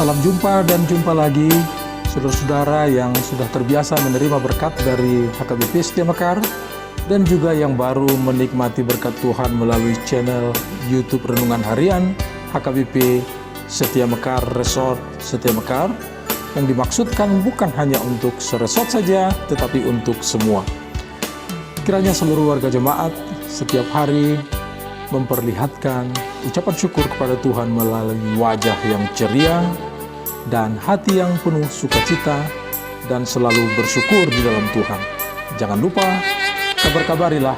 Salam jumpa dan jumpa lagi saudara-saudara yang sudah terbiasa menerima berkat dari HKBP Setia Mekar dan juga yang baru menikmati berkat Tuhan melalui channel YouTube Renungan Harian HKBP Setia Mekar Resort Setia Mekar, yang dimaksudkan bukan hanya untuk seresort saja tetapi untuk semua. Kiranya seluruh warga jemaat setiap hari memperlihatkan ucapan syukur kepada Tuhan melalui wajah yang ceria dan hati yang penuh sukacita dan selalu bersyukur di dalam Tuhan. Jangan lupa kabar-kabarilah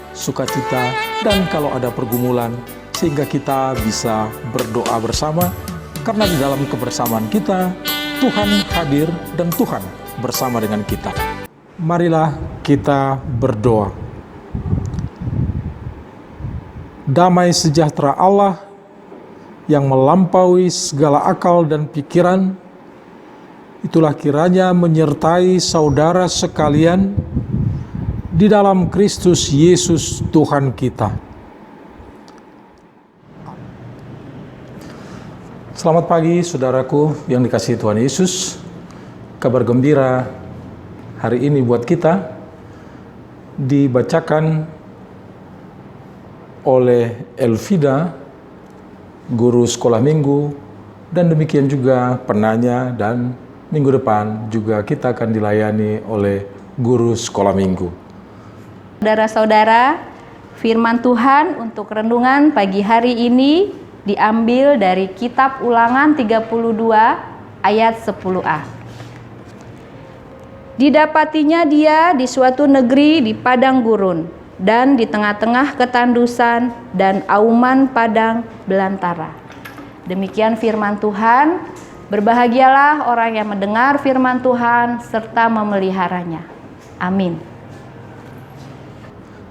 sukacita dan kalau ada pergumulan, sehingga kita bisa berdoa bersama, karena di dalam kebersamaan kita Tuhan hadir dan Tuhan bersama dengan kita. Marilah kita berdoa. Damai sejahtera Allah yang melampaui segala akal dan pikiran, itulah kiranya menyertai saudara sekalian di dalam Kristus Yesus Tuhan kita. Selamat pagi saudaraku yang dikasihi Tuhan Yesus. Kabar gembira hari ini buat kita dibacakan oleh Elvida, guru sekolah minggu, dan demikian juga penanya, dan minggu depan juga kita akan dilayani oleh guru sekolah minggu. Saudara-saudara, firman Tuhan untuk renungan pagi hari ini diambil dari kitab Ulangan 32 ayat 10a. Didapatinya dia di suatu negeri di padang gurun, dan di tengah-tengah ketandusan dan auman padang belantara. Demikian firman Tuhan. Berbahagialah orang yang mendengar firman Tuhan serta memeliharanya. Amin.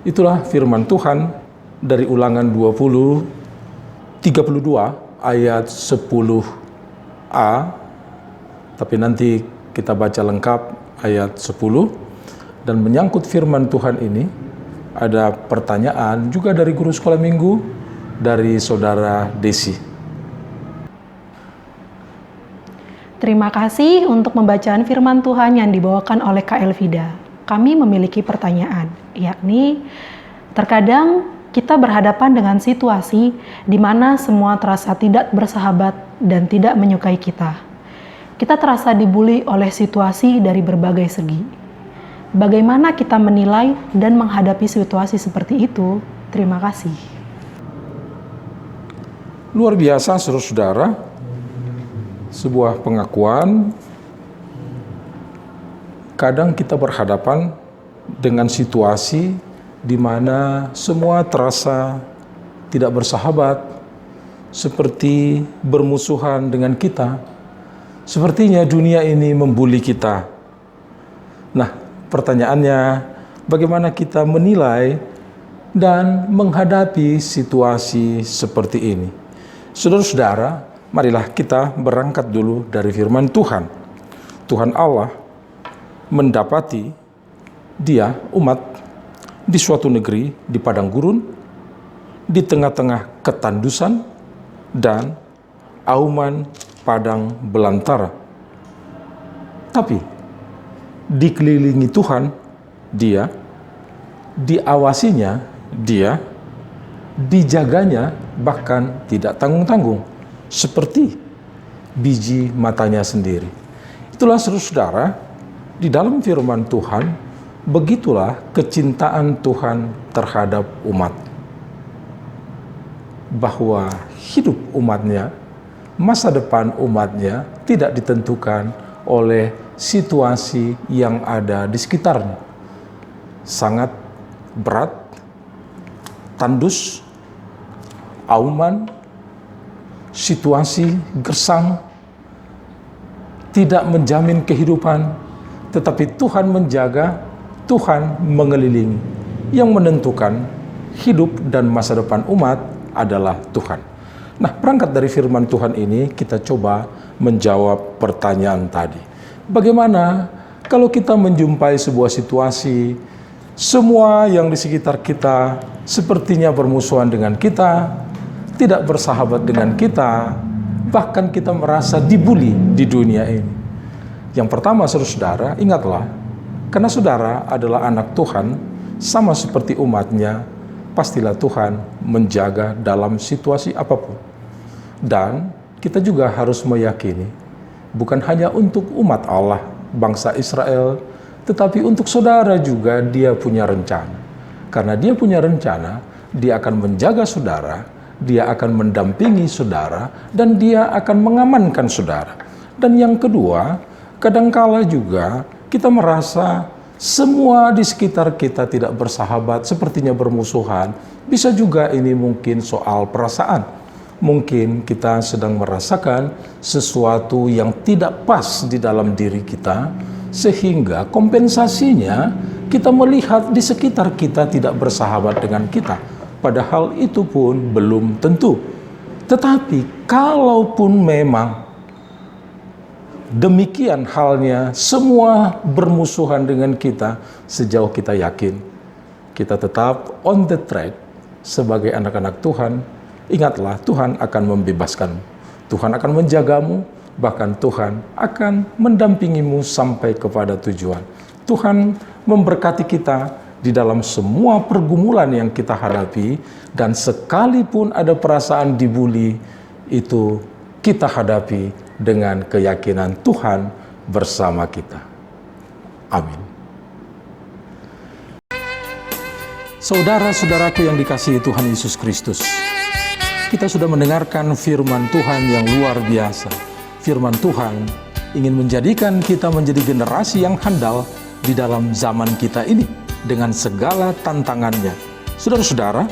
Itulah firman Tuhan dari Ulangan 32 ayat 10a. Tapi nanti kita baca lengkap ayat 10. Dan menyangkut firman Tuhan ini, ada pertanyaan juga dari guru sekolah minggu, dari saudara Desi. Terima kasih untuk pembacaan firman Tuhan yang dibawakan oleh Kak Elvida. Kami memiliki pertanyaan, yakni terkadang kita berhadapan dengan situasi di mana semua terasa tidak bersahabat dan tidak menyukai kita. Kita terasa dibuli oleh situasi dari berbagai segi. Bagaimana kita menilai dan menghadapi situasi seperti itu? Terima kasih. Luar biasa saudara-saudara, sebuah pengakuan. Kadang kita berhadapan dengan situasi di mana semua terasa tidak bersahabat, seperti bermusuhan dengan kita. Sepertinya dunia ini membuli kita. Nah, pertanyaannya, bagaimana kita menilai dan menghadapi situasi seperti ini? Saudara-saudara, marilah kita berangkat dulu dari firman Tuhan. Tuhan Allah mendapati dia, umat, di suatu negeri di padang gurun, di tengah-tengah ketandusan dan auman padang belantara. Tapi dikelilingi Tuhan, dia, diawasinya, dia, dijaganya, bahkan tidak tanggung-tanggung, seperti biji matanya sendiri. Itulah saudara-saudara, di dalam firman Tuhan, begitulah kecintaan Tuhan terhadap umat. Bahwa hidup umatnya, masa depan umatnya tidak ditentukan oleh situasi yang ada di sekitarnya. Sangat berat, tandus, auman, situasi gersang, tidak menjamin kehidupan, tetapi Tuhan menjaga, Tuhan mengelilingi. Yang menentukan hidup dan masa depan umat adalah Tuhan. Nah, berangkat dari firman Tuhan ini, kita coba menjawab pertanyaan tadi. Bagaimana kalau kita menjumpai sebuah situasi, semua yang di sekitar kita sepertinya bermusuhan dengan kita, tidak bersahabat dengan kita, bahkan kita merasa dibuli di dunia ini. Yang pertama, saudara-saudara, ingatlah, karena saudara adalah anak Tuhan, sama seperti umatnya, pastilah Tuhan menjaga dalam situasi apapun. Dan kita juga harus meyakini, bukan hanya untuk umat Allah, bangsa Israel, tetapi untuk saudara juga Dia punya rencana. Karena Dia punya rencana, Dia akan menjaga saudara, Dia akan mendampingi saudara, dan Dia akan mengamankan saudara. Dan yang kedua, kadangkala juga kita merasa semua di sekitar kita tidak bersahabat, sepertinya bermusuhan. Bisa juga ini mungkin soal perasaan. Mungkin kita sedang merasakan sesuatu yang tidak pas di dalam diri kita, sehingga kompensasinya kita melihat di sekitar kita tidak bersahabat dengan kita. Padahal itu pun belum tentu. Tetapi kalaupun memang demikian halnya, semua bermusuhan dengan kita, sejauh kita yakin kita tetap on the track sebagai anak-anak Tuhan, ingatlah Tuhan akan membebaskanmu, Tuhan akan menjagamu, bahkan Tuhan akan mendampingimu sampai kepada tujuan. Tuhan memberkati kita di dalam semua pergumulan yang kita hadapi, dan sekalipun ada perasaan dibuli, itu kita hadapi dengan keyakinan Tuhan bersama kita. Amin. Saudara-saudaraku yang dikasihi Tuhan Yesus Kristus, kita sudah mendengarkan firman Tuhan yang luar biasa. Firman Tuhan ingin menjadikan kita menjadi generasi yang handal di dalam zaman kita ini dengan segala tantangannya. Saudara-saudara,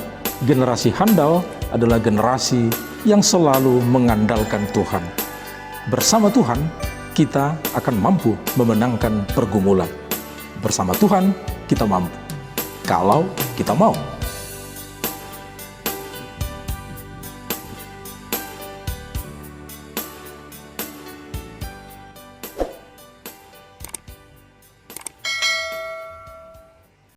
generasi handal adalah generasi yang selalu mengandalkan Tuhan. Bersama Tuhan, kita akan mampu memenangkan pergumulan. Bersama Tuhan, kita mampu. Kalau kita mau.